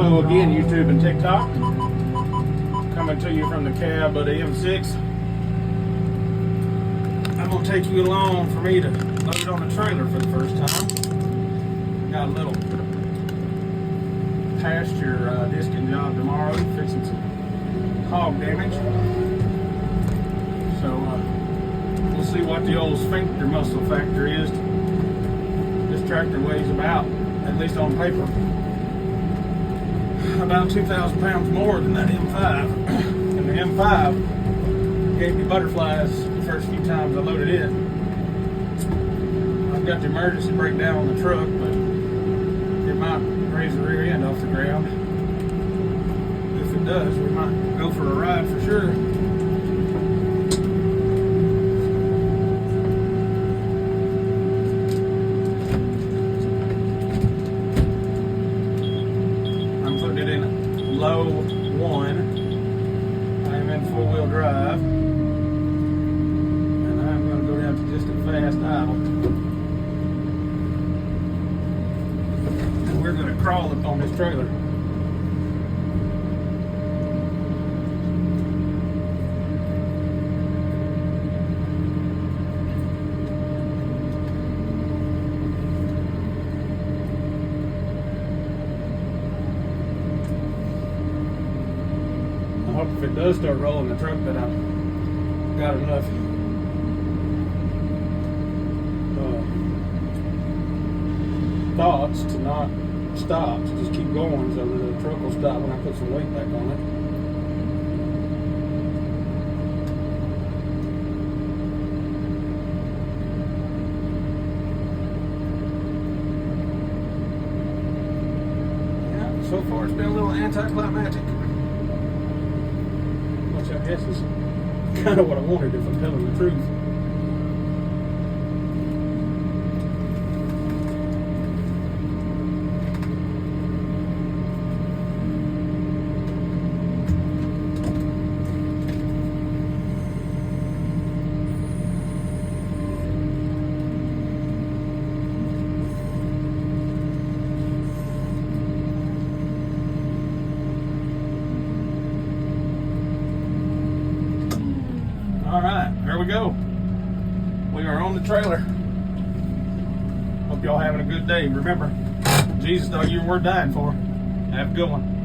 Hello again, YouTube and TikTok. Coming to you from the cab of the M6. I'm going to take you along for me to load it on a trailer for the first time. Got a little pasture disking job tomorrow, fixing some hog damage. So we'll see what the old sphincter muscle factor is. This tractor weighs about, at least on paper, about 2,000 pounds more than that M5. And the M5 gave me butterflies the first few times I loaded it. I've got the emergency brake down on the truck, but it might raise the rear end off the ground. If it does, we might go for a ride for sure. Low 1. I am in 4-wheel drive, and I'm going to go down to just a fast idle, and we're going to crawl up on this trailer. I hope if it does start rolling the truck that I've got enough thoughts to not stop, to just keep going so that the truck will stop when I put some weight back on it. Yeah, so far it's been a little anticlimactic. Which I guess is kind of what I wanted if I'm telling the truth. All right, there we go. We are on the trailer. Hope y'all having a good day. Remember, Jesus thought you were worth dying for. Have a good one.